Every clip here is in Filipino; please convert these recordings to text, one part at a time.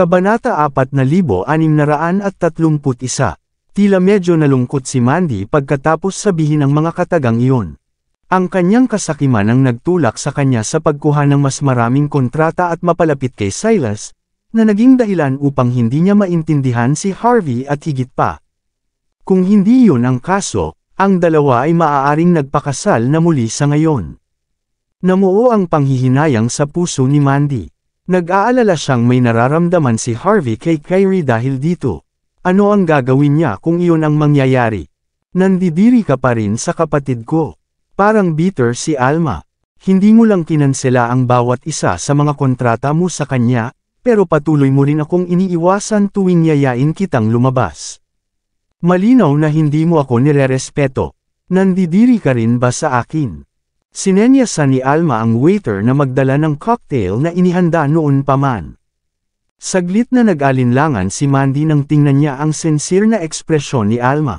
Kabanata 4631. Tila medyo nalungkot si Mandy pagkatapos sabihin ang mga katagang iyon. Ang kanyang kasakiman ang nagtulak sa kanya sa pagkuha ng mas maraming kontrata at mapalapit kay Silas, na naging dahilan upang hindi niya maintindihan si Harvey at higit pa. Kung hindi yun ang kaso, ang dalawa ay maaaring nagpakasal na muli sa ngayon. Namuo ang panghihinayang sa puso ni Mandy. Nag-aalala siyang may nararamdaman si Harvey kay Kyrie dahil dito. Ano ang gagawin niya kung iyon ang mangyayari? Nandidiri ka pa rin sa kapatid ko. Parang bitter si Alma. Hindi mo lang kinansela ang bawat isa sa mga kontrata mo sa kanya, pero patuloy mo rin akong iniiwasan tuwing yayain kitang lumabas. Malinaw na hindi mo ako nirerespeto. Nandidiri ka rin ba sa akin? Sinenyasan ni Alma ang waiter na magdala ng cocktail na inihanda noon pa man. Saglit na nag-alinlangan si Mandy nang tingnan niya ang sincere na ekspresyon ni Alma.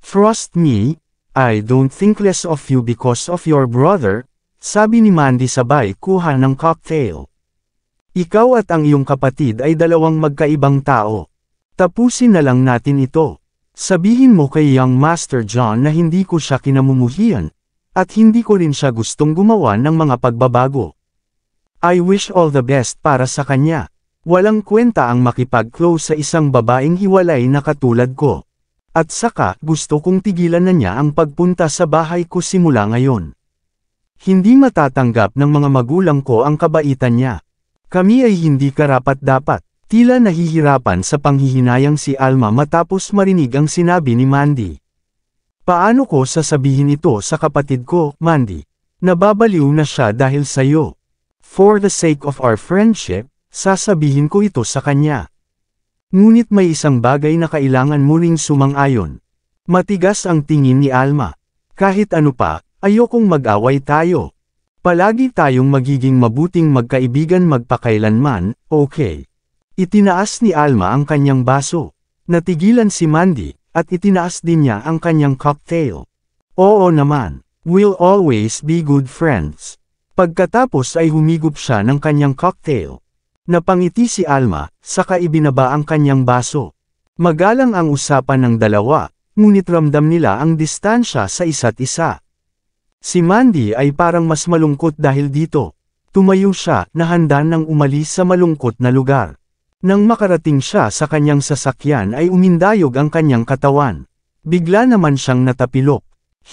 "Trust me, I don't think less of you because of your brother," sabi ni Mandy sabay kuha ng cocktail. "Ikaw at ang iyong kapatid ay dalawang magkaibang tao. Tapusin na lang natin ito. Sabihin mo kay Young Master John na hindi ko siya kinamumuhian, at hindi ko rin siya gustong gumawa ng mga pagbabago. I wish all the best para sa kanya. Walang kwenta ang makipag-close sa isang babaeng hiwalay na katulad ko. At saka, gusto kong tigilan na niya ang pagpunta sa bahay ko simula ngayon. Hindi matatanggap ng mga magulang ko ang kabaitan niya. Kami ay hindi karapat-dapat." Tila nahihirapan sa panghihinayang si Alma matapos marinig ang sinabi ni Mandy. "Paano ko sasabihin ito sa kapatid ko, Mandy? Nababaliw na siya dahil sa'yo. For the sake of our friendship, sasabihin ko ito sa kanya. Ngunit may isang bagay na kailangan mo ring sumang-ayon." Matigas ang tingin ni Alma. "Kahit ano pa, ayokong mag-away tayo. Palagi tayong magiging mabuting magkaibigan magpakailanman, okay?" Itinaas ni Alma ang kanyang baso. Natigilan si Mandy, at itinaas din niya ang kanyang cocktail. "Oo naman, we'll always be good friends." Pagkatapos ay humigop siya ng kanyang cocktail. Napangiti si Alma, saka ibinaba ang kanyang baso. Magalang ang usapan ng dalawa, ngunit ramdam nila ang distansya sa isa't isa. Si Mandy ay parang mas malungkot dahil dito. Tumayo siya na handa nang umalis sa malungkot na lugar. Nang makarating siya sa kanyang sasakyan ay umindayog ang kanyang katawan. Bigla naman siyang natapilok.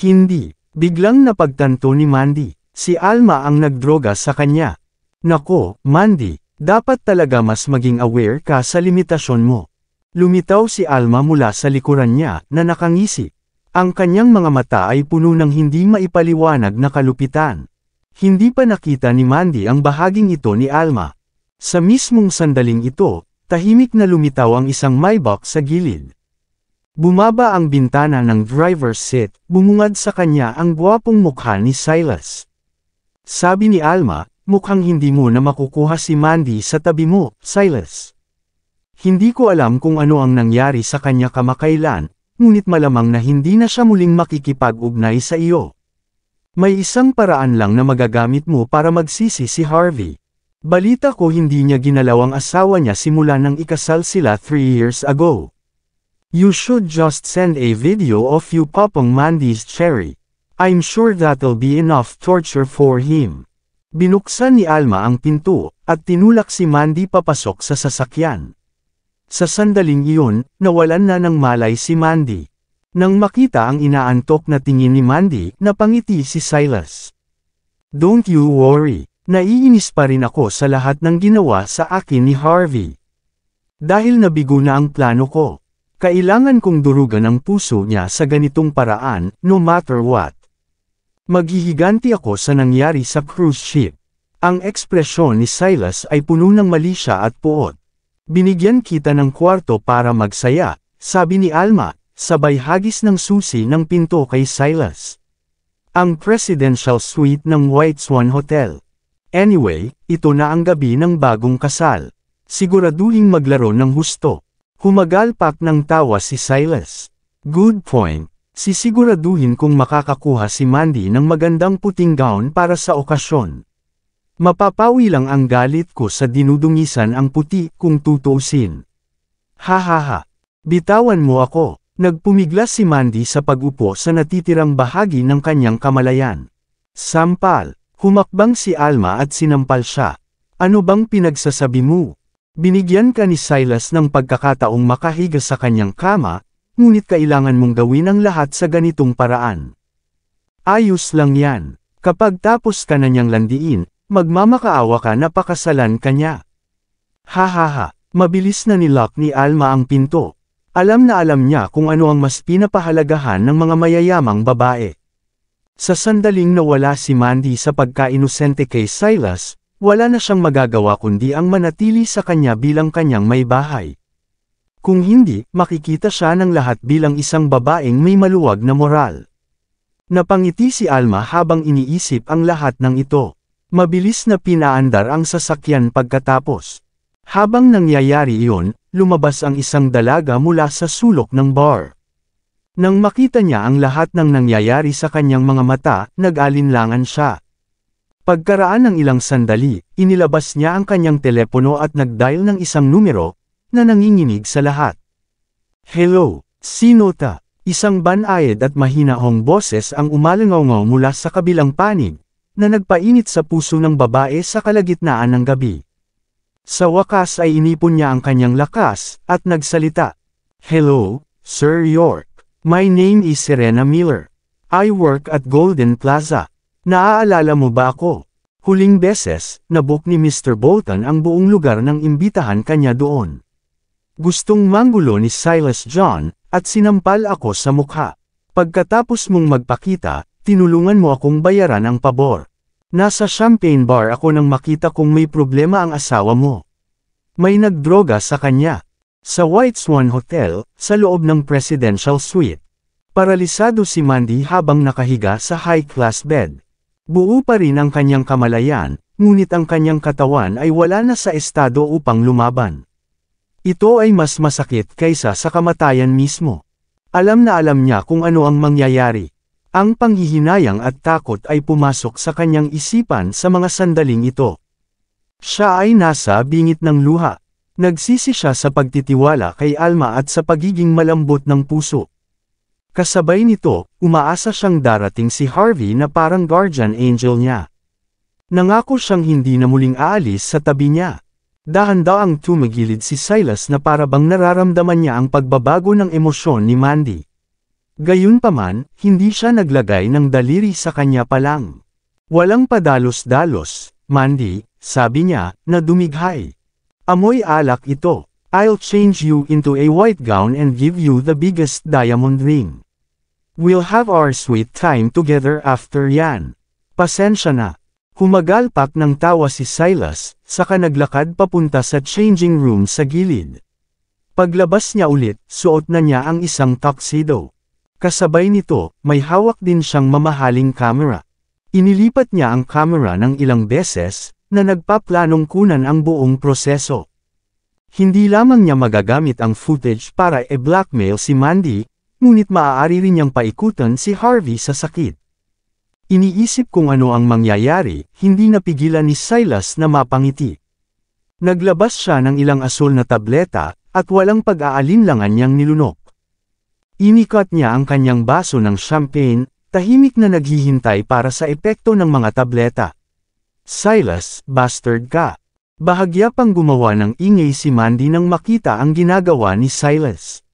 Hindi. Biglang napagtanto ni Mandy. Si Alma ang nagdroga sa kanya. "Nako, Mandy, dapat talaga mas maging aware ka sa limitasyon mo." Lumitaw si Alma mula sa likuran niya na nakangisi. Ang kanyang mga mata ay puno ng hindi maipaliwanag na kalupitan. Hindi pa nakita ni Mandy ang bahaging ito ni Alma. Sa mismong sandaling ito, tahimik na lumitaw ang isang Maybach sa gilid. Bumaba ang bintana ng driver's seat, bumungad sa kanya ang gwapong mukha ni Silas. Sabi ni Alma, "Mukhang hindi mo na makukuha si Mandy sa tabi mo, Silas. Hindi ko alam kung ano ang nangyari sa kanya kamakailan, ngunit malamang na hindi na siya muling makikipag-ugnay sa iyo. May isang paraan lang na magagamit mo para magsisi si Harvey. Balita ko hindi niya ginalaw ang asawa niya simula nang ikasal sila 3 years ago. You should just send a video of you popping Mandy's cherry. I'm sure that'll be enough torture for him." Binuksan ni Alma ang pinto, at tinulak si Mandy papasok sa sasakyan. Sa sandaling iyon, nawalan na ng malay si Mandy. Nang makita ang inaantok na tingin ni Mandy, napangiti si Silas. "Don't you worry. Naiinis pa rin ako sa lahat ng ginawa sa akin ni Harvey. Dahil nabigo na ang plano ko. Kailangan kong durugan ang puso niya sa ganitong paraan, no matter what. Maghihiganti ako sa nangyari sa cruise ship." Ang ekspresyon ni Silas ay puno ng mali siya at puot. "Binigyan kita ng kwarto para magsaya," sabi ni Alma, sabay hagis ng susi ng pinto kay Silas. "Ang presidential suite ng White Swan Hotel. Anyway, ito na ang gabi ng bagong kasal. Siguraduhin maglaro ng husto." Humagalpak ng tawa si Silas. "Good point. Sisiguraduhin kung makakakuha si Mandy ng magandang puting gown para sa okasyon. Mapapawi lang ang galit ko sa dinudungisan ang puti kung tutuusin. Hahaha. Bitawan mo ako. Nagpumiglas si Mandy sa pag-upo sa natitirang bahagi ng kanyang kamalayan. Sampal. Humakbang si Alma at sinampal siya. Ano bang pinagsasabi mo? Binigyan ka ni Silas ng pagkakataong makahiga sa kanyang kama, ngunit kailangan mong gawin ang lahat sa ganitong paraan. Ayos lang yan. Kapag tapos ka na niyang landiin, magmamakaawa ka na pakasalan ka niya. Hahaha, mabilis na nilock ni Alma ang pinto. Alam na alam niya kung ano ang mas pinapahalagahan ng mga mayayamang babae. Sa sandaling nawala si Mandy sa pagka-inosente kay Silas, wala na siyang magagawa kundi ang manatili sa kanya bilang kanyang may bahay. Kung hindi, makikita siya ng lahat bilang isang babaeng may maluwag na moral. Napangiti si Alma habang iniisip ang lahat ng ito. Mabilis na pinaandar ang sasakyan pagkatapos. Habang nangyayari iyon, lumabas ang isang dalaga mula sa sulok ng bar. Nang makita niya ang lahat ng nangyayari sa kanyang mga mata, nag-alinlangan siya. Pagkaraan ng ilang sandali, inilabas niya ang kanyang telepono at nag-dial ng isang numero, na nanginginig sa lahat. Hello, sino ta? Isang banayad at mahinahong boses ang umalangaw mula sa kabilang panig, na nagpainit sa puso ng babae sa kalagitnaan ng gabi. Sa wakas ay inipon niya ang kanyang lakas, at nagsalita. Hello, Sir York. My name is Serena Miller. I work at Golden Plaza. Naaalala mo ba ako? Huling beses, nabook ni Mr. Bolton ang buong lugar nang imbitahan kanya doon. Gustong manggulo ni Silas John, at sinampal ako sa mukha. Pagkatapos mong magpakita, tinulungan mo akong bayaran ang pabor. Nasa champagne bar ako nang makita kung may problema ang asawa mo. May nagdroga sa kanya. Sa White Swan Hotel, sa loob ng presidential suite. Paralisado si Mandy habang nakahiga sa high-class bed. Buo pa rin ang kanyang kamalayan, ngunit ang kanyang katawan ay wala na sa estado upang lumaban. Ito ay mas masakit kaysa sa kamatayan mismo. Alam na alam niya kung ano ang mangyayari. Ang panghihinayang at takot ay pumasok sa kanyang isipan sa mga sandaling ito. Siya ay nasa bingit ng luha. Nagsisi siya sa pagtitiwala kay Alma at sa pagiging malambot ng puso. Kasabay nito, umaasa siyang darating si Harvey na parang guardian angel niya. Nangako siyang hindi na muling aalis sa tabi niya. Dahan-daang tumagilid si Silas na para bang nararamdaman niya ang pagbabago ng emosyon ni Mandy. Gayunpaman, hindi siya naglagay ng daliri sa kanya pa lang. Walang padalos-dalos, Mandy, sabi niya, na dumighay. Amoy alak ito. I'll change you into a white gown and give you the biggest diamond ring. We'll have our sweet time together after yan. Pasensya na. Humagalpak ng tawa si Silas, saka naglakad papunta sa changing room sa gilid. Paglabas niya ulit, suot na niya ang isang tuxedo. Kasabay nito, may hawak din siyang mamahaling camera. Inilipat niya ang camera ng ilang beses, na nagpaplanong kunan ang buong proseso. Hindi lamang niya magagamit ang footage para e-blackmail si Mandy, ngunit maaari rin niyang paikutan si Harvey sa sakit. Iniisip kung ano ang mangyayari, hindi napigilan ni Silas na mapangiti. Naglabas siya ng ilang asul na tableta, at walang pag-aalinlangan niyang nilunok. Inikat niya ang kanyang baso ng champagne, tahimik na naghihintay para sa epekto ng mga tableta. Silas, bastard ka. Bahagya pang gumawa ng ingay si Mandy nang makita ang ginagawa ni Silas.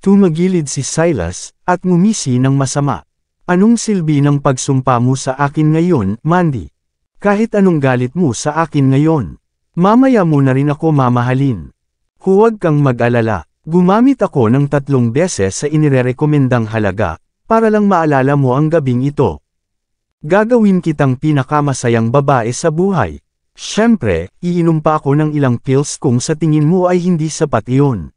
Tumagilid si Silas, at ngumisi ng masama. Anong silbi ng pagsumpa mo sa akin ngayon, Mandy? Kahit anong galit mo sa akin ngayon. Mamaya mo na rin ako mamahalin. Huwag kang mag-alala. Gumamit ako ng 3 beses sa inirerekomendang halaga, para lang maalala mo ang gabing ito. Gagawin kitang pinakamasayang babae sa buhay. Siyempre, iinom pa ako ng ilang pills kung sa tingin mo ay hindi sapat iyon.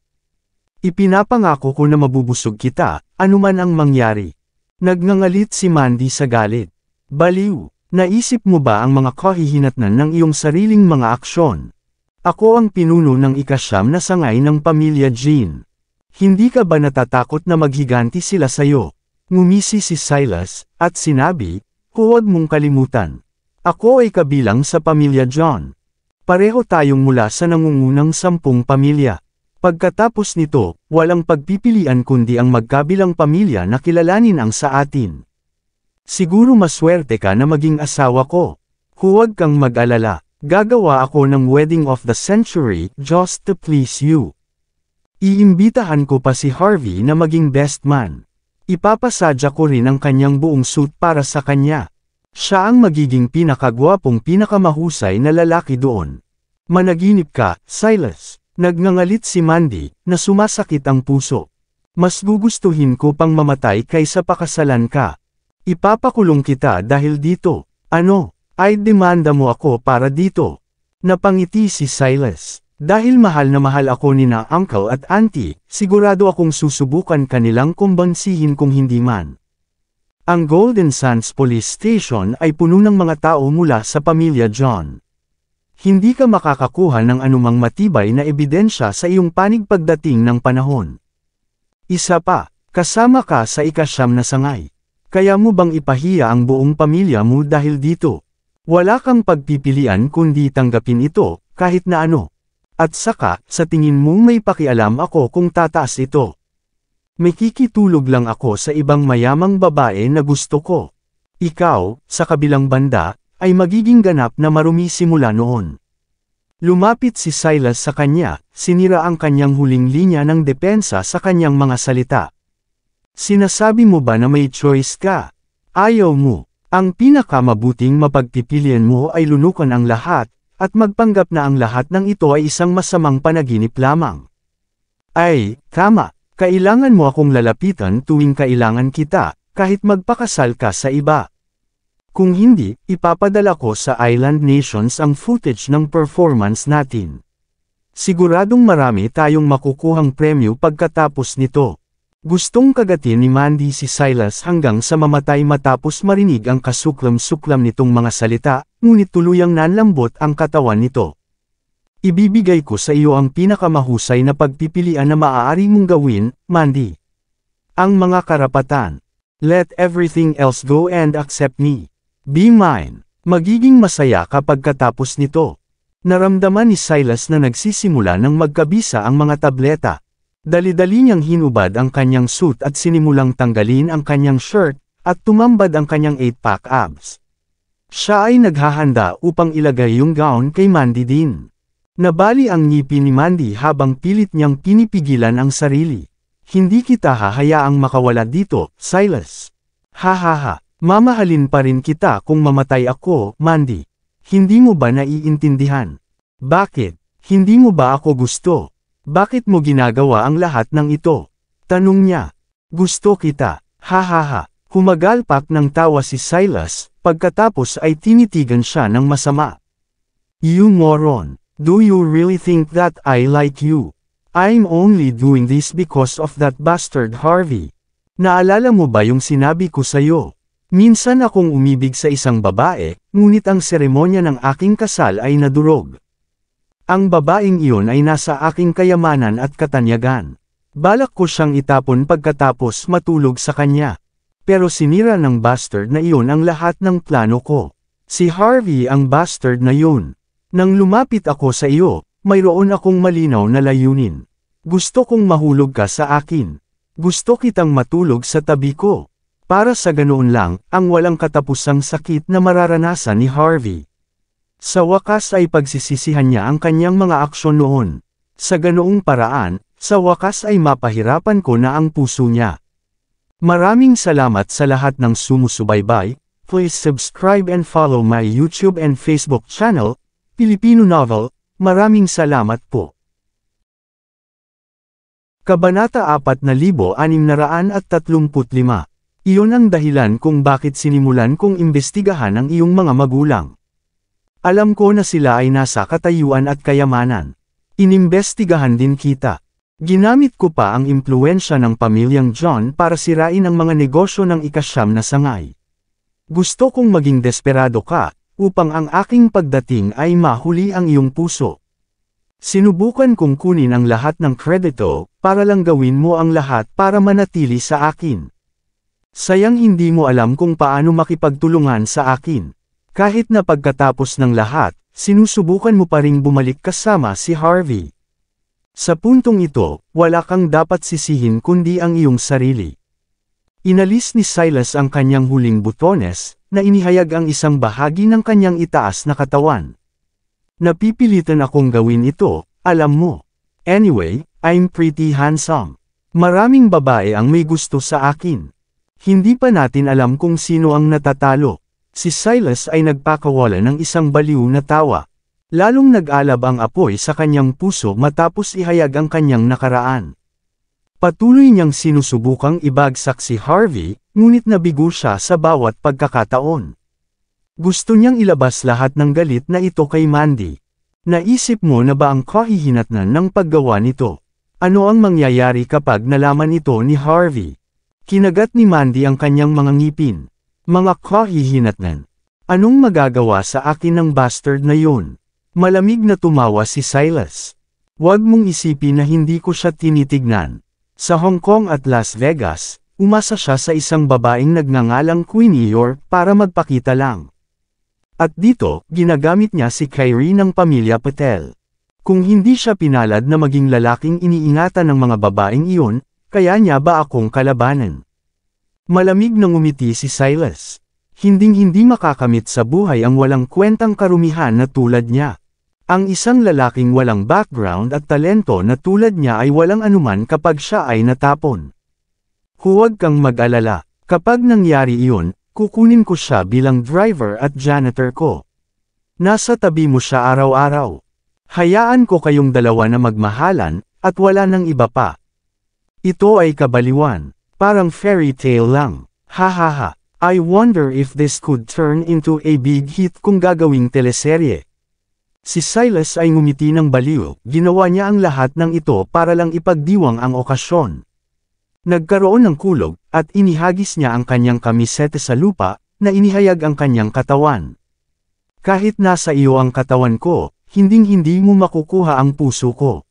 Ipinapangako ko na mabubusog kita, anuman ang mangyari. Nagngangalit si Mandy sa galit. Baliw, naisip mo ba ang mga kahihinatnan ng iyong sariling mga aksyon? Ako ang pinuno ng ika-9 na sangay ng pamilya Jean. Hindi ka ba natatakot na maghiganti sila sayo? Ngumisi si Silas, at sinabi, huwag mong kalimutan. Ako ay kabilang sa pamilya John. Pareho tayong mula sa nangungunang 10 pamilya. Pagkatapos nito, walang pagpipilian kundi ang magkabilang pamilya na kilalanin ang sa atin. Siguro maswerte ka na maging asawa ko. Huwag kang mag-alala, gagawa ako ng wedding of the century just to please you. Iimbitahan ko pa si Harvey na maging best man. Ipapasadya ko rin ang kanyang buong suit para sa kanya. Siya ang magiging pinakagwapong pinakamahusay na lalaki doon. Managinip ka, Silas. Nagngangalit si Mandy, na sumasakit ang puso. Mas gugustuhin ko pang mamatay kaysa pakasalan ka. Ipapakulong kita dahil dito. Ano? Ay demanda mo ako para dito. Napangiti si Silas. Dahil mahal na mahal ako nina uncle at auntie, sigurado akong susubukan kanilang kumbansihin kung hindi man. Ang Golden Sands Police Station ay puno ng mga tao mula sa pamilya John. Hindi ka makakakuha ng anumang matibay na ebidensya sa iyong panig pagdating ng panahon. Isa pa, kasama ka sa ika-9 na sangay. Kaya mo bang ipahiya ang buong pamilya mo dahil dito? Wala kang pagpipilian kundi tanggapin ito, kahit na ano. At saka, sa tingin mo may pakialam ako kung tataas ito. May kikitulog lang ako sa ibang mayamang babae na gusto ko. Ikaw, sa kabilang banda, ay magiging ganap na marumi simula noon. Lumapit si Silas sa kanya, sinira ang kanyang huling linya ng depensa sa kanyang mga salita. Sinasabi mo ba na may choice ka? Ayaw mo. Ang pinakamabuting mapagpipilian mo ay lunukan ang lahat, at magpanggap na ang lahat ng ito ay isang masamang panaginip lamang. Ay, tama. Kailangan mo akong lalapitan tuwing kailangan kita, kahit magpakasal ka sa iba. Kung hindi, ipapadala ko sa Island Nations ang footage ng performance natin. Siguradong marami tayong makukuhang premyo pagkatapos nito. Gustong kagatin ni Mandy si Silas hanggang sa mamatay matapos marinig ang kasuklam-suklam nitong mga salita, ngunit tuluyang nanlambot ang katawan nito. Ibibigay ko sa iyo ang pinakamahusay na pagpipilian na maaari mong gawin, Mandy. Ang mga karapatan. Let everything else go and accept me. Be mine. Magiging masaya kapag katapos nito. Naramdaman ni Silas na nagsisimula ng magkabisa ang mga tableta. Dali-dali niyang hinubad ang kanyang suit at sinimulang tanggalin ang kanyang shirt, at tumambad ang kanyang 8-pack abs. Siya ay naghahanda upang ilagay yung gown kay Mandy din. Nabali ang ngipin ni Mandy habang pilit niyang pinipigilan ang sarili. Hindi kita hahayaang makawala dito, Silas. Hahaha. Mamahalin pa rin kita kung mamatay ako, Mandy. Hindi mo ba naiintindihan? Bakit? Hindi mo ba ako gusto? Bakit mo ginagawa ang lahat ng ito? Tanong niya. Gusto kita. Hahaha. Humagalpak ng tawa si Silas, pagkatapos ay tinitigan siya ng masama. You moron. Do you really think that I like you? I'm only doing this because of that bastard Harvey. Naalala mo ba yung sinabi ko sa'yo? Minsan akong umibig sa isang babae, ngunit ang seremonya ng aking kasal ay nadurog. Ang babaeng iyon ay nasa aking kayamanan at katanyagan. Balak ko siyang itapon pagkatapos matulog sa kanya. Pero sinira ng bastard na iyon ang lahat ng plano ko. Si Harvey ang bastard na yun. Nang lumapit ako sa iyo, mayroon akong malinaw na layunin. Gusto kong mahulog ka sa akin. Gusto kitang matulog sa tabi ko. Para sa ganoon lang, ang walang katapusang sakit na mararanasan ni Harvey. Sa wakas ay pagsisisihan niya ang kanyang mga aksyon noon. Sa ganoong paraan, sa wakas ay mapahirapan ko na ang puso niya. Maraming salamat sa lahat ng sumusubaybay. Please subscribe and follow my YouTube and Facebook channel, Filipino Novel. Maraming salamat po. Kabanata 4635. Iyon ang dahilan kung bakit sinimulan kong imbestigahan ang iyong mga magulang. Alam ko na sila ay nasa katayuan at kayamanan. Inimbestigahan din kita. Ginamit ko pa ang impluwensya ng pamilyang John para sirain ang mga negosyo ng ika-9 na sangay. Gusto kong maging desperado ka, upang ang aking pagdating ay mahuli ang iyong puso. Sinubukan kong kunin ang lahat ng kredito, para lang gawin mo ang lahat para manatili sa akin. Sayang hindi mo alam kung paano makipagtulungan sa akin. Kahit na pagkatapos ng lahat, sinusubukan mo pa ring bumalik kasama si Harvey. Sa puntong ito, wala kang dapat sisihin kundi ang iyong sarili. Inalis ni Silas ang kanyang huling butones, na inihayag ang isang bahagi ng kanyang itaas na katawan. Napipilitan akong gawin ito, alam mo. Anyway, I'm pretty handsome. Maraming babae ang may gusto sa akin. Hindi pa natin alam kung sino ang natatalo. Si Silas ay nagpakawala ng isang baliw na tawa. Lalong nag-alab ang apoy sa kanyang puso matapos ihayag ang kanyang nakaraan. Patuloy niyang sinusubukang ibagsak si Harvey, ngunit nabigo siya sa bawat pagkakataon. Gusto niyang ilabas lahat ng galit na ito kay Mandy. Naisip mo na ba ang kahihinatnan ng paggawa nito? Ano ang mangyayari kapag nalaman ito ni Harvey? Kinagat ni Mandy ang kanyang mga ngipin. Mga kahihinatnan. Anong magagawa sa akin ng bastard na yun? Malamig na tumawa si Silas. Huwag mong isipin na hindi ko siya tinitignan. Sa Hong Kong at Las Vegas, umasa siya sa isang babaeng nagngangalang Queenie York para magpakita lang. At dito, ginagamit niya si Kyrie ng pamilya Patel. Kung hindi siya pinalad na maging lalaking iniingatan ng mga babaeng iyon, kaya niya ba akong kalabanan? Malamig na ngumiti si Silas. Hinding-hindi makakamit sa buhay ang walang kwentang karumihan na tulad niya. Ang isang lalaking walang background at talento na tulad niya ay walang anuman kapag siya ay natapon. Huwag kang mag-alala. Kapag nangyari iyon, kukunin ko siya bilang driver at janitor ko. Nasa tabi mo siya araw-araw. Hayaan ko kayong dalawa na magmahalan, at wala nang iba pa. Ito ay kabaliwan. Parang fairy tale lang. Hahaha. I wonder if this could turn into a big hit kung gagawing teleserye. Si Silas ay ngumiti ng baliw, ginawa niya ang lahat ng ito para lang ipagdiwang ang okasyon. Nagkaroon ng kulog, at inihagis niya ang kanyang kamisete sa lupa, na inihayag ang kanyang katawan. Kahit nasa iyo ang katawan ko, hinding-hindi mo makukuha ang puso ko.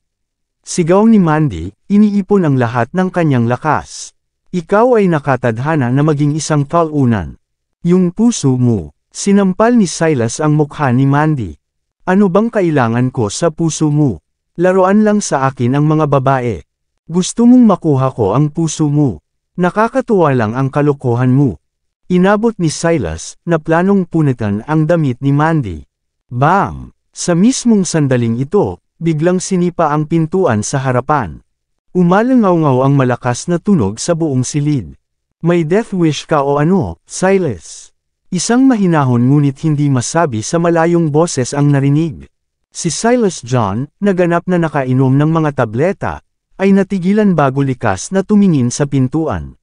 Sigaw ni Mandy, iniipon ang lahat ng kanyang lakas. Ikaw ay nakatadhana na maging isang talunan. Yung puso mo. Sinampal ni Silas ang mukha ni Mandy. Ano bang kailangan ko sa puso mo? Laruan lang sa akin ang mga babae. Gusto mong makuha ko ang puso mo. Nakakatuwa lang ang kalokohan mo. Inabot ni Silas, na planong punitan ang damit ni Mandy. Bam! Sa mismong sandaling ito, biglang sinipa ang pintuan sa harapan. Umalangaw-ngaw ang malakas na tunog sa buong silid. May death wish ka o ano, Silas? Isang mahinahon ngunit hindi masabi sa malayong boses ang narinig. Si Silas John, naganap na nakainom ng mga tableta, ay natigilan bago likas na tumingin sa pintuan.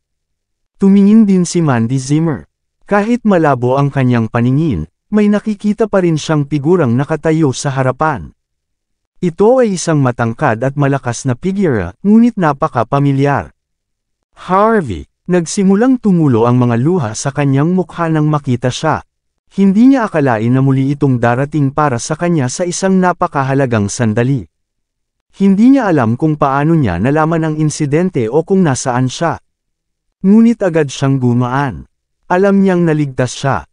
Tumingin din si Mandy Zimmer. Kahit malabo ang kanyang paningin, may nakikita pa rin siyang figurang nakatayo sa harapan. Ito ay isang matangkad at malakas na figura, ngunit napaka-pamilyar. Harvey. Nagsimulang tumulo ang mga luha sa kanyang mukha nang makita siya. Hindi niya akalain na muli itong darating para sa kanya sa isang napakahalagang sandali. Hindi niya alam kung paano niya nalaman ang insidente o kung nasaan siya. Ngunit agad siyang gumaan. Alam niyang naligtas siya.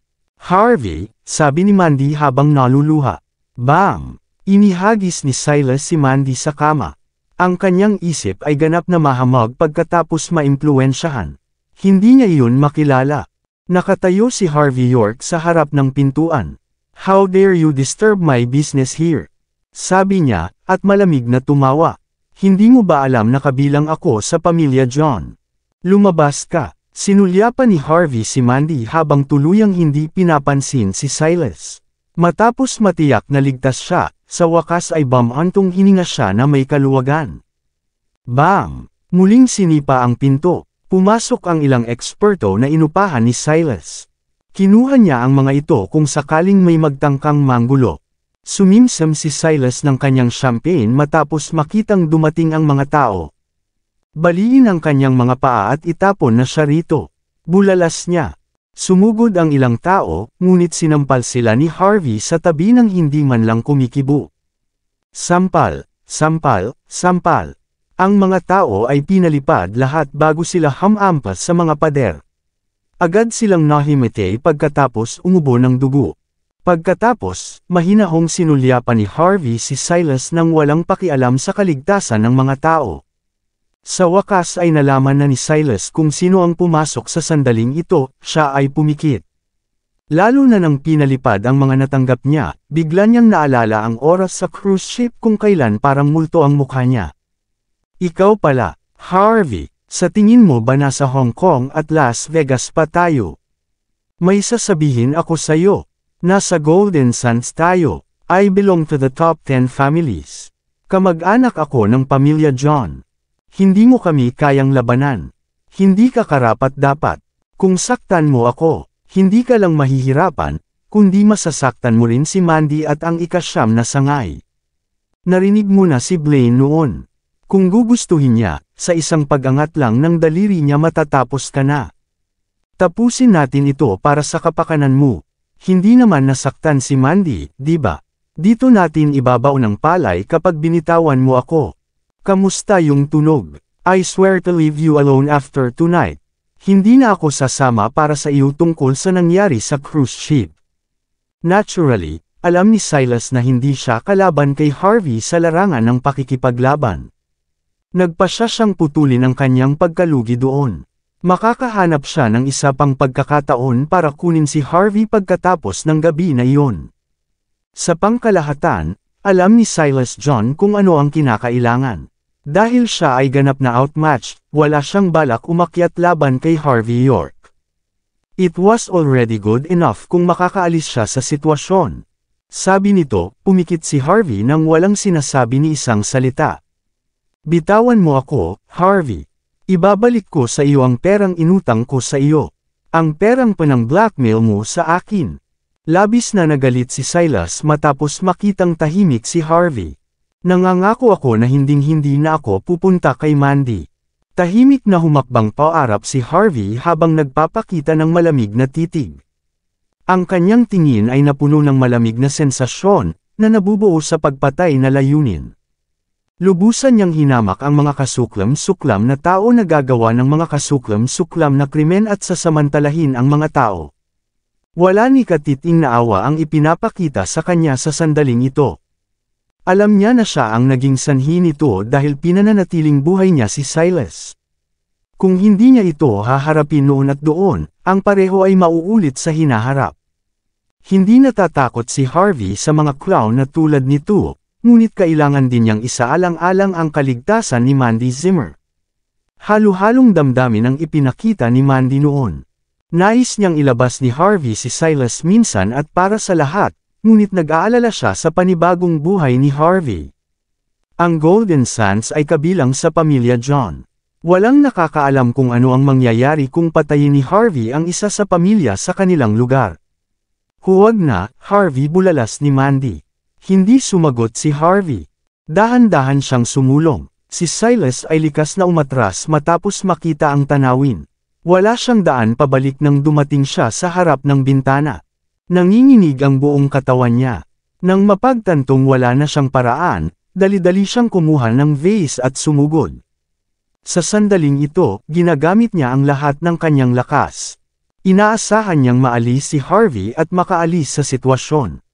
Harvey, sabi ni Mandy habang naluluha. Bam! Inihagis ni Silas si Mandy sa kama. Ang kanyang isip ay ganap na mahamog pagkatapos maimpluwensyahan. Hindi niya iyon makilala. Nakatayo si Harvey York sa harap ng pintuan. How dare you disturb my business here? Sabi niya, at malamig na tumawa. Hindi mo ba alam na kabilang ako sa pamilya John? Lumabas ka. Sinulyapan ni Harvey si Mandy habang tuluyang hindi pinapansin si Silas. Matapos matiyak na ligtas siya, sa wakas ay bamantong hininga siya na may kaluwagan. Bam! Muling sinipa ang pinto. Pumasok ang ilang eksperto na inupahan ni Silas. Kinuha niya ang mga ito kung sakaling may magtangkang manggulo. Sumimsam si Silas ng kanyang champagne matapos makitang dumating ang mga tao. Baliin ang kanyang mga paa at itapon na siya rito. Bulalas niya. Sumugod ang ilang tao, ngunit sinampal sila ni Harvey sa tabi ng hindi man lang kumikibo. Sampal, sampal, sampal. Ang mga tao ay pinalipad lahat bago sila hamampas sa mga pader. Agad silang nahimete pagkatapos umubo ng dugo. Pagkatapos, mahinahong sinulyapan ni Harvey si Silas nang walang pakialam sa kaligtasan ng mga tao. Sa wakas ay nalaman na ni Silas kung sino ang pumasok sa sandaling ito, siya ay pumikit. Lalo na nang pinalipad ang mga natanggap niya, bigla niyang naalala ang oras sa cruise ship kung kailan parang multo ang mukha niya. Ikaw pala, Harvey, sa tingin mo ba nasa Hong Kong at Las Vegas pa tayo? May sasabihin ako sa'yo. Nasa Golden Sands tayo. I belong to the top 10 families. Kamag-anak ako ng pamilya John. Hindi mo kami kayang labanan. Hindi ka karapat-dapat. Kung saktan mo ako, hindi ka lang mahihirapan, kundi masasaktan mo rin si Mandy at ang ika-9 na sangay. Narinig mo na si Blaine noon. Kung gugustuhin niya, sa isang pag-angat lang ng daliri niya matatapos ka na. Tapusin natin ito para sa kapakanan mo. Hindi naman nasaktan si Mandy, di ba? Dito natin ibabaw ng palay kapag binitawan mo ako. Kamusta yung tunog? I swear to leave you alone after tonight. Hindi na ako sasama para sa iyo tungkol sa nangyari sa cruise ship. Naturally, alam ni Silas na hindi siya kalaban kay Harvey sa larangan ng pakikipaglaban. Nagpasya siyang putulin ang kanyang pagkalugi doon. Makakahanap siya ng isa pang pagkakataon para kunin si Harvey pagkatapos ng gabi na iyon. Sa pangkalahatan, alam ni Silas John kung ano ang kinakailangan. Dahil siya ay ganap na outmatched, wala siyang balak umakyat laban kay Harvey York. It was already good enough kung makakaalis siya sa sitwasyon. Sabi nito, pumikit si Harvey nang walang sinasabi ni isang salita. Bitawan mo ako, Harvey. Ibabalik ko sa iyo ang perang inutang ko sa iyo. Ang perang panang-blackmail mo sa akin. Labis na nagalit si Silas matapos makitang tahimik si Harvey. Nangangako ako na hinding-hindi na ako pupunta kay Mandy. Tahimik na humakbang paarap si Harvey habang nagpapakita ng malamig na titig. Ang kanyang tingin ay napuno ng malamig na sensasyon na nabubuo sa pagpatay na layunin. Lubusan niyang hinamak ang mga kasuklam-suklam na tao na gagawa ng mga kasuklam-suklam na krimen at sasamantalahin ang mga tao. Wala ni katiting na awa ang ipinapakita sa kanya sa sandaling ito. Alam niya na siya ang naging sanhi nito dahil pinananatiling buhay niya si Silas. Kung hindi niya ito haharapin noon at doon, ang pareho ay mauulit sa hinaharap. Hindi natatakot si Harvey sa mga clown na tulad nito. Ngunit kailangan din niyang isaalang-alang ang kaligtasan ni Mandy Zimmer. Halo-halong damdamin ang ipinakita ni Mandy noon. Nais niyang ilabas ni Harvey si Silas minsan at para sa lahat, ngunit nag-aalala siya sa panibagong buhay ni Harvey. Ang Golden Sands ay kabilang sa pamilya John. Walang nakakaalam kung ano ang mangyayari kung patayin ni Harvey ang isa sa pamilya sa kanilang lugar. Huwag na, Harvey, bulalas ni Mandy. Hindi sumagot si Harvey. Dahan-dahan siyang sumulong. Si Silas ay likas na umatras matapos makita ang tanawin. Wala siyang daan pabalik nang dumating siya sa harap ng bintana. Nanginginig ang buong katawan niya. Nang mapagtantong wala na siyang paraan, dali-dali siyang kumuha ng vase at sumugod. Sa sandaling ito, ginagamit niya ang lahat ng kanyang lakas. Inaasahan niyang maalis si Harvey at makaalis sa sitwasyon.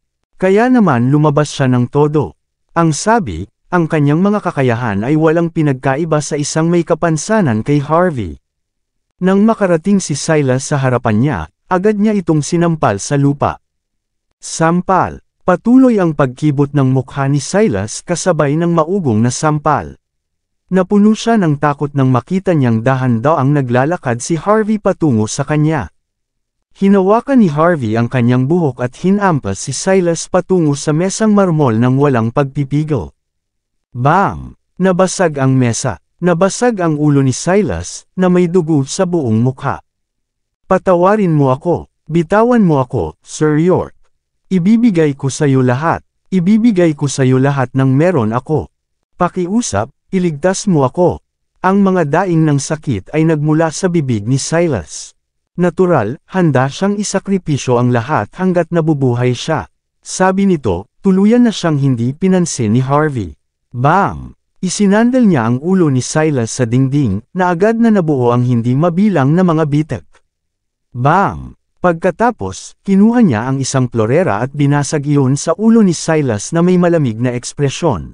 Kaya naman lumabas siya ng todo. Ang sabi, ang kanyang mga kakayahan ay walang pinagkaiba sa isang may kapansanan kay Harvey. Nang makarating si Silas sa harapan niya, agad niya itong sinampal sa lupa. Sampal. Patuloy ang pagkibot ng mukha ni Silas kasabay ng maugong na sampal. Napuno siya ng takot nang makita niyang dahan-daang naglalakad si Harvey patungo sa kanya. Hinawakan ni Harvey ang kanyang buhok at hinampas si Silas patungo sa mesang marmol ng walang pagpipigil. Bam! Nabasag ang mesa. Nabasag ang ulo ni Silas, na may dugo sa buong mukha. Patawarin mo ako. Bitawan mo ako, Sir York. Ibibigay ko sa iyo lahat. Ibibigay ko sa iyo lahat ng meron ako. Pakiusap, iligtas mo ako. Ang mga daing ng sakit ay nagmula sa bibig ni Silas. Natural, handa siyang isakripisyo ang lahat hanggat nabubuhay siya. Sabi nito, tuluyan na siyang hindi pinansin ni Harvey. Bam! Isinandal niya ang ulo ni Silas sa dingding, na agad na nabuo ang hindi mabilang na mga bitak. Bam! Pagkatapos, kinuha niya ang isang plorera at binasag iyon sa ulo ni Silas na may malamig na ekspresyon.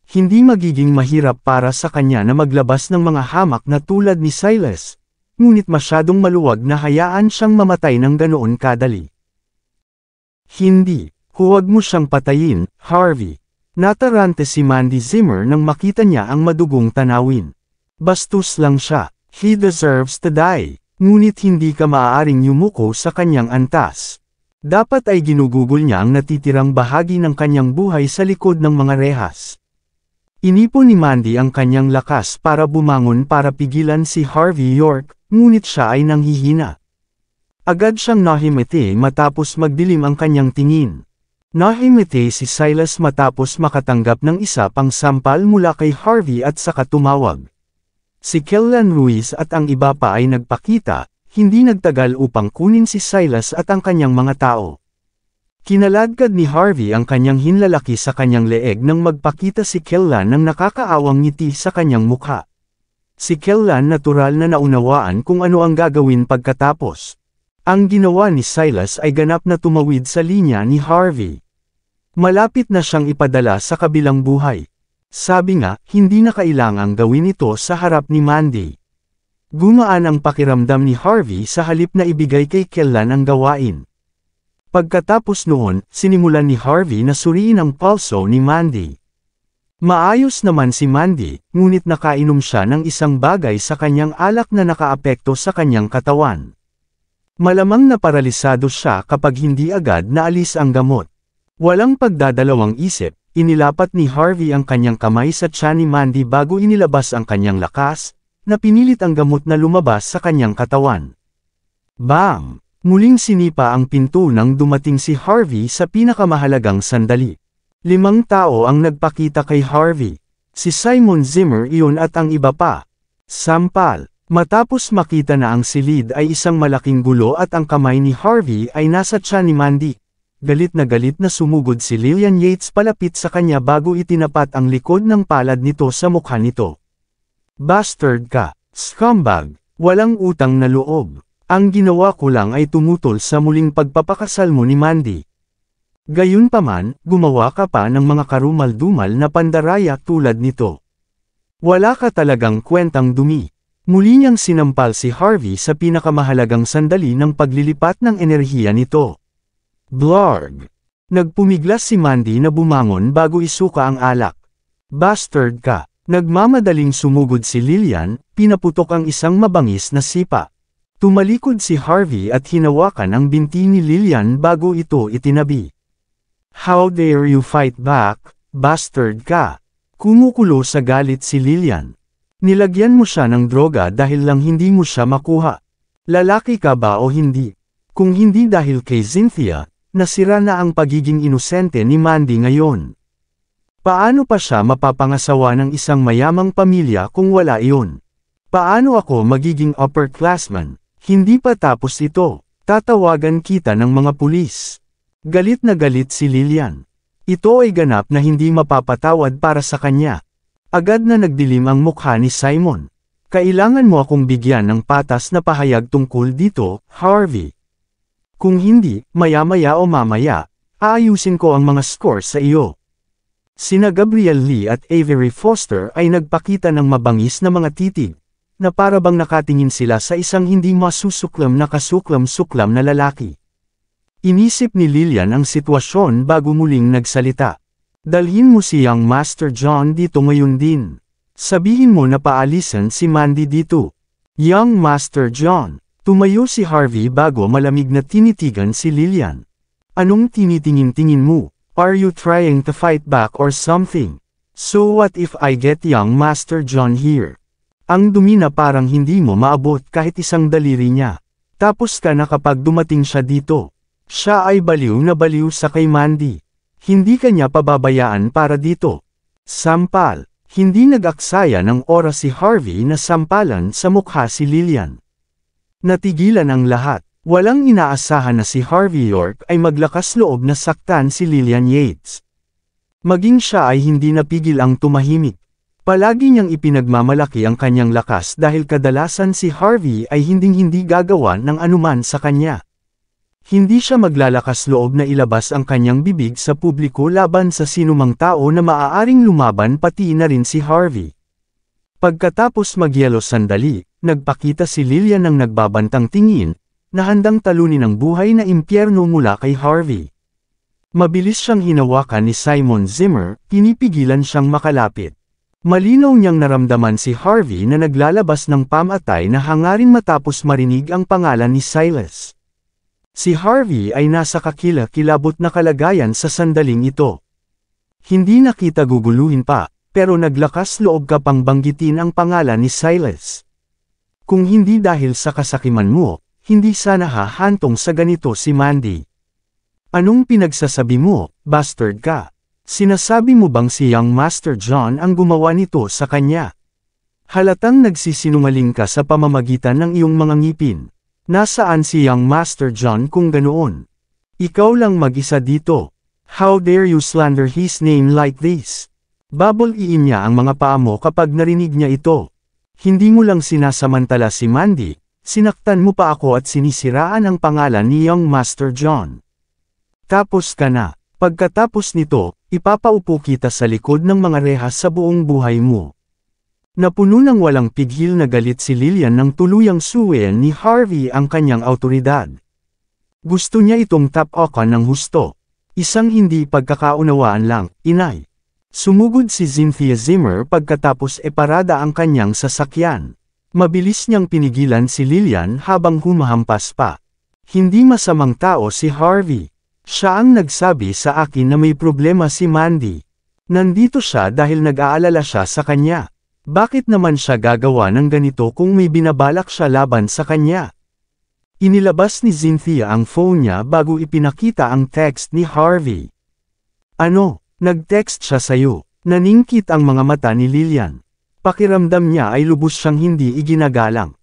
Hindi magiging mahirap para sa kanya na maglabas ng mga hamak na tulad ni Silas, ngunit masyadong maluwag na hayaan siyang mamatay ng ganoon kadali. Hindi, huwag mo siyang patayin, Harvey. Natarante si Mandy Zimmer nang makita niya ang madugong tanawin. Bastos lang siya, he deserves to die, ngunit hindi ka maaaring yumuko sa kanyang antas. Dapat ay ginugugol niya ang natitirang bahagi ng kanyang buhay sa likod ng mga rehas. Inipon ni Mandy ang kanyang lakas para bumangon para pigilan si Harvey York, ngunit siya ay nanghihina. Agad siyang nahimete matapos magdilim ang kanyang tingin. Nahimete si Silas matapos makatanggap ng isa pang sampal mula kay Harvey at saka tumawag. Si Kellan Ruiz at ang iba pa ay nagpakita, hindi nagtagal upang kunin si Silas at ang kanyang mga tao. Kinaladkad ni Harvey ang kanyang hinlalaki sa kanyang leeg nang magpakita si Kellan ng nakakaawang ngiti sa kanyang mukha. Si Kellan natural na naunawaan kung ano ang gagawin pagkatapos. Ang ginawa ni Silas ay ganap na tumawid sa linya ni Harvey. Malapit na siyang ipadala sa kabilang buhay. Sabi nga, hindi na kailangang gawin ito sa harap ni Mandy. Gumaan ang pakiramdam ni Harvey sa halip na ibigay kay Kellan ang gawain. Pagkatapos noon, sinimulan ni Harvey na suriin ang pulso ni Mandy. Maayos naman si Mandy, ngunit nakainom siya ng isang bagay sa kanyang alak na nakaapekto sa kanyang katawan. Malamang na paralisado siya kapag hindi agad naalis ang gamot. Walang pagdadalawang isip, inilapat ni Harvey ang kanyang kamay sa tiyan ni Mandy bago inilabas ang kanyang lakas, na pinilit ang gamot na lumabas sa kanyang katawan. Bang! Muling sinipa ang pinto nang dumating si Harvey sa pinakamahalagang sandali. 5 tao ang nagpakita kay Harvey. Si Simon Zimmer iyon at ang iba pa. Sampal. Matapos makita na ang silid ay isang malaking gulo at ang kamay ni Harvey ay nasa tiyan ni Mandy. Galit na sumugod si Lillian Yates palapit sa kanya bago itinapat ang likod ng palad nito sa mukha nito. Bastard ka, scumbag, walang utang na loob. Ang ginawa ko lang ay tumutol sa muling pagpapakasal mo ni Mandy. Gayunpaman, gumawa ka pa ng mga karumal-dumal na pandaraya tulad nito. Wala ka talagang kwentang dumi. Muli niyang sinampal si Harvey sa pinakamahalagang sandali ng paglilipat ng enerhiya nito. Blarg! Nagpumiglas si Mandy na bumangon bago isuka ang alak. Bastard ka! Nagmamadaling sumugod si Lillian, pinaputok ang isang mabangis na sipa. Tumalikod si Harvey at hinawakan ang binti ni Lillian bago ito itinabi. How dare you fight back, bastard ka! Kumukulo sa galit si Lillian. Nilagyan mo siya ng droga dahil lang hindi mo siya makuha. Lalaki ka ba o hindi? Kung hindi dahil kay Cynthia, nasira na ang pagiging inosente ni Mandy ngayon. Paano pa siya mapapangasawa ng isang mayamang pamilya kung wala iyon? Paano ako magiging upperclassman? Hindi pa tapos ito. Tatawagan kita ng mga pulis. Galit na galit si Lillian. Ito ay ganap na hindi mapapatawad para sa kanya. Agad na nagdilim ang mukha ni Simon. Kailangan mo akong bigyan ng patas na pahayag tungkol dito, Harvey. Kung hindi, maya-maya o mamaya, aayusin ko ang mga score sa iyo. Sina Gabriel Lee at Avery Foster ay nagpakita ng mabangis na mga titig, na para bang nakatingin sila sa isang hindi masusuklam na kasuklam-suklam na lalaki. Inisip ni Lillian ang sitwasyon bago muling nagsalita. Dalhin mo si Young Master John dito ngayon din. Sabihin mo na paalisan si Mandy dito. Young Master John. Tumayo si Harvey bago malamig na tinitigan si Lillian. Anong tinitingin-tingin mo? Are you trying to fight back or something? So what if I get Young Master John here? Ang dumi na parang hindi mo maabot kahit isang daliri niya. Tapos ka na kapag dumating siya dito. Siya ay baliw na baliw sa kay Mandy. Hindi kanya pababayaan para dito. Sampal. Hindi nag-aksaya ng oras si Harvey na sampalan sa mukha si Lillian. Natigilan ang lahat. Walang inaasahan na si Harvey York ay maglakas loob na saktan si Lillian Yates. Maging siya ay hindi napigil ang tumahimik. Palagi niyang ipinagmamalaki ang kanyang lakas dahil kadalasan si Harvey ay hinding-hindi gagawa ng anuman sa kanya. Hindi siya maglalakas loob na ilabas ang kanyang bibig sa publiko laban sa sinumang tao na maaaring lumaban pati na rin si Harvey. Pagkatapos magyelo sandali, nagpakita si Lillian ng nagbabantang tingin, na handang talunin ang buhay na impyerno mula kay Harvey. Mabilis siyang hinawakan ni Simon Zimmer, pinipigilan siyang makalapit. Malinaw niyang naramdaman si Harvey na naglalabas ng pamatay na hangarin matapos marinig ang pangalan ni Silas. Si Harvey ay nasa kakilakilabot na kalagayan sa sandaling ito. Hindi na kita guguluhin pa, pero naglakas loob ka pang banggitin ang pangalan ni Silas. Kung hindi dahil sa kasakiman mo, hindi sana hahantong sa ganito si Mandy. Anong pinagsasabi mo, bastard ka? Sinasabi mo bang si Young Master John ang gumawa nito sa kanya? Halatang nagsisinungaling ka sa pamamagitan ng iyong mga ngipin. Nasaan si Young Master John kung ganoon? Ikaw lang mag-isa dito. How dare you slander his name like this? Babaliin niya ang mga paa mo kapag narinig niya ito. Hindi mo lang sinasamantala si Mandy, sinaktan mo pa ako at sinisiraan ang pangalan ni Young Master John. Tapos ka na. Pagkatapos nito, ipapaupo kita sa likod ng mga rehas sa buong buhay mo. Napuno ng walang pigil na galit si Lillian nang tuluyang suwayan ni Harvey ang kanyang awtoridad. Gusto niya itong tapakan ng husto. Isang hindi pagkakaunawaan lang, inay. Sumugod si Cynthia Zimmer pagkatapos parada ang kanyang sasakyan. Mabilis niyang pinigilan si Lillian habang humahampas pa. Hindi masamang tao si Harvey. Siya ang nagsabi sa akin na may problema si Mandy. Nandito siya dahil nag-aalala siya sa kanya. Bakit naman siya gagawa ng ganito kung may binabalak siya laban sa kanya? Inilabas ni Cynthia ang phone niya bago ipinakita ang text ni Harvey. Ano? Nag-text siya sa'yo. Naningkit ang mga mata ni Lillian. Pakiramdam niya ay lubos siyang hindi iginagalang.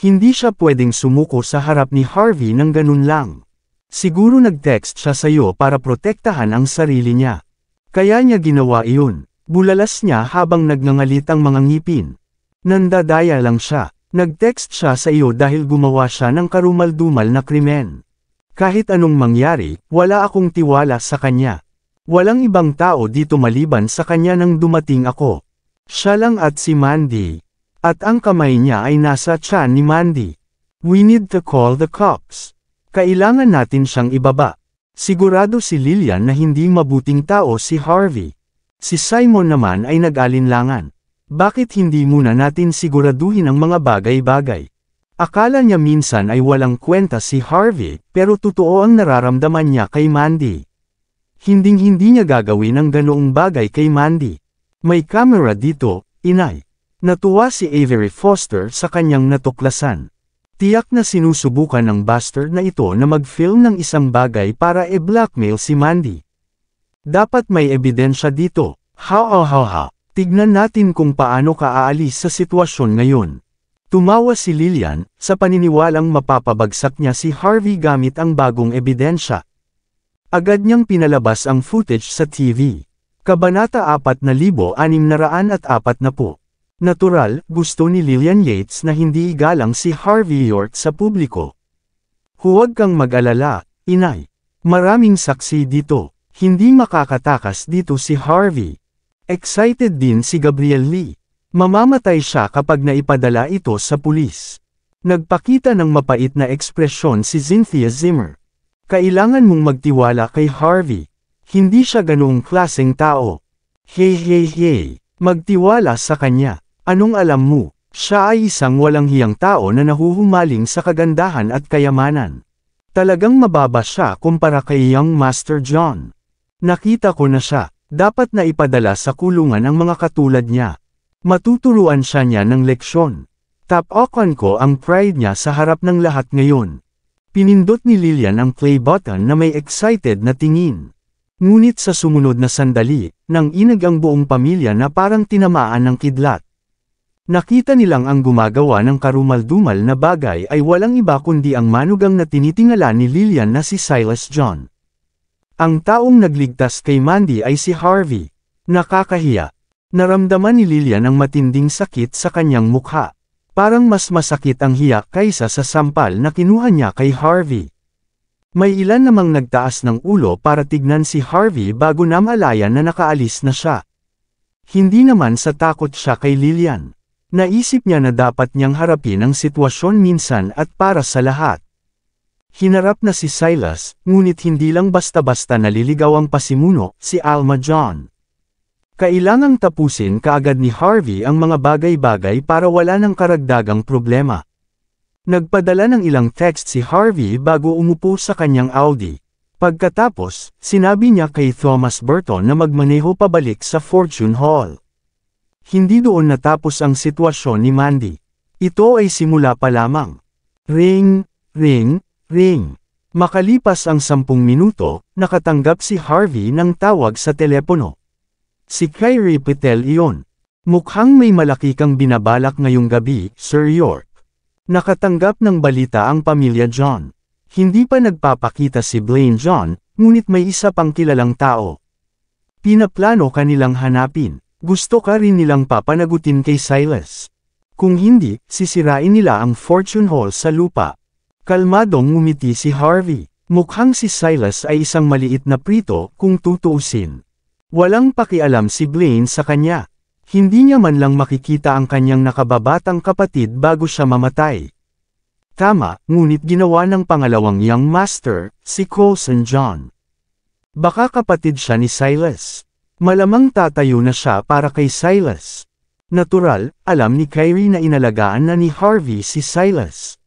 Hindi siya pwedeng sumuko sa harap ni Harvey ng ganun lang. Siguro nag-text siya sa'yo para protektahan ang sarili niya. Kaya niya ginawa iyon. Bulalas niya habang nagngangalit ang mga ngipin. Nandadaya lang siya. Nag-text siya sa iyo dahil gumawa siya ng karumal-dumal na krimen. Kahit anong mangyari, wala akong tiwala sa kanya. Walang ibang tao dito maliban sa kanya nang dumating ako. Siya lang at si Mandy. At ang kamay niya ay nasa tiyan ni Mandy. We need to call the cops. Kailangan natin siyang ibaba. Sigurado si Lillian na hindi mabuting tao si Harvey. Si Simon naman ay nag-alinlangan. Bakit hindi muna natin siguraduhin ang mga bagay-bagay? Akala niya minsan ay walang kwenta si Harvey, pero totoo ang nararamdaman niya kay Mandy. Hinding-hindi niya gagawin ang ganoong bagay kay Mandy. May camera dito, inay. Natuwa si Avery Foster sa kanyang natuklasan. Tiyak na sinusubukan ng bastard na ito na mag-film ng isang bagay para i-blackmail si Mandy. Dapat may ebidensya dito. Ha. Tignan natin kung paano ka aalis sa sitwasyon ngayon. Tumawa si Lillian, sa paniniwalang mapapabagsak niya si Harvey gamit ang bagong ebidensya. Agad niyang pinalabas ang footage sa TV. Kabanata 4640. Natural, gusto ni Lillian Yates na hindi igalang si Harvey York sa publiko. Huwag kang mag-alala, inay. Maraming saksi dito. Hindi makakatakas dito si Harvey. Excited din si Gabriel Lee. Mamamatay siya kapag naipadala ito sa pulis. Nagpakita ng mapait na ekspresyon si Cynthia Zimmer. Kailangan mong magtiwala kay Harvey. Hindi siya ganoong klaseng tao. Hey. Magtiwala sa kanya. Anong alam mo? Siya ay isang walang hiyang tao na nahuhumaling sa kagandahan at kayamanan. Talagang mababa siya kumpara kay Young Master John. Nakita ko na siya. Dapat na ipadala sa kulungan ang mga katulad niya. Matuturuan siya niya ng leksyon. Tapakan ko ang pride niya sa harap ng lahat ngayon. Pinindot ni Lillian ang play button na may excited na tingin. Ngunit sa sumunod na sandali, nang inag ang buong pamilya na parang tinamaan ng kidlat. Nakita nilang ang gumagawa ng karumal-dumal na bagay ay walang iba kundi ang manugang na tinitingala ni Lillian na si Silas John. Ang taong nagligtas kay Mandy ay si Harvey. Nakakahiya. Naramdaman ni Lillian ang matinding sakit sa kanyang mukha. Parang mas masakit ang hiya kaysa sa sampal na kinuha niya kay Harvey. May ilan namang nagtaas ng ulo para tignan si Harvey bago namalayan na nakaalis na siya. Hindi naman sa takot siya kay Lillian. Naisip niya na dapat niyang harapin ang sitwasyon minsan at para sa lahat. Hinarap na si Silas, ngunit hindi lang basta-basta naliligaw ang pasimuno, si Alma John. Kailangang tapusin kaagad ni Harvey ang mga bagay-bagay para wala ng karagdagang problema. Nagpadala ng ilang text si Harvey bago umupo sa kanyang Audi. Pagkatapos, sinabi niya kay Thomas Burton na magmaneho pabalik sa Fortune Hall. Hindi doon natapos ang sitwasyon ni Mandy. Ito ay simula pa lamang. Ring, ring, ring. Makalipas ang 10 minuto, nakatanggap si Harvey ng tawag sa telepono. Si Kyrie Patel iyon. Mukhang may malaki kang binabalak ngayong gabi, Sir York. Nakatanggap ng balita ang pamilya John. Hindi pa nagpapakita si Blaine John, ngunit may isa pang kilalang tao. Pinaplano kanilang hanapin. Gusto ka rin nilang papanagutin kay Silas. Kung hindi, sisirain nila ang Fortune Hall sa lupa. Kalmadong ngumiti si Harvey. Mukhang si Silas ay isang maliit na prito kung tutuusin. Walang pakialam si Blaine sa kanya. Hindi niya man lang makikita ang kanyang nakababatang kapatid bago siya mamatay. Tama, ngunit ginawa ng pangalawang young master, si Coulson John. Baka kapatid siya ni Silas. Malamang tatayo na siya para kay Silas. Natural, alam ni Kyrie na inalagaan na ni Harvey si Silas.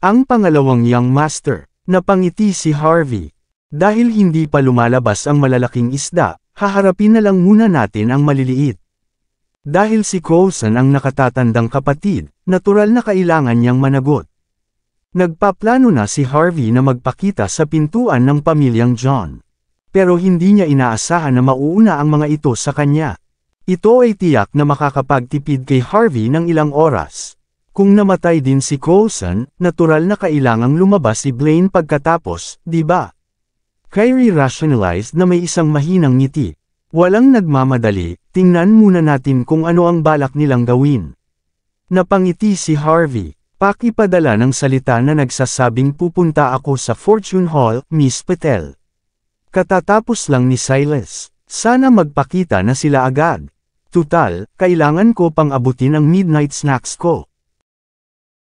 Ang pangalawang young master, napangiti si Harvey. Dahil hindi pa lumalabas ang malalaking isda, haharapin na lang muna natin ang maliliit. Dahil si Coulson ang nakatatandang kapatid, natural na kailangan niyang managot. Nagpaplano na si Harvey na magpakita sa pintuan ng pamilyang John. Pero hindi niya inaasahan na mauuna ang mga ito sa kanya. Ito ay tiyak na makakapagtipid kay Harvey ng ilang oras. Kung namatay din si Coulson, natural na kailangang lumabas si Blaine pagkatapos, di ba? Kyrie rationalized na may isang mahinang ngiti. Walang nagmamadali, tingnan muna natin kung ano ang balak nilang gawin. Napangiti si Harvey. Pakipadala ng salita na nagsasabing pupunta ako sa Fortune Hall, Miss Patel. Katatapos lang ni Silas. Sana magpakita na sila agad. Tutal, kailangan ko pang abutin ang midnight snacks ko.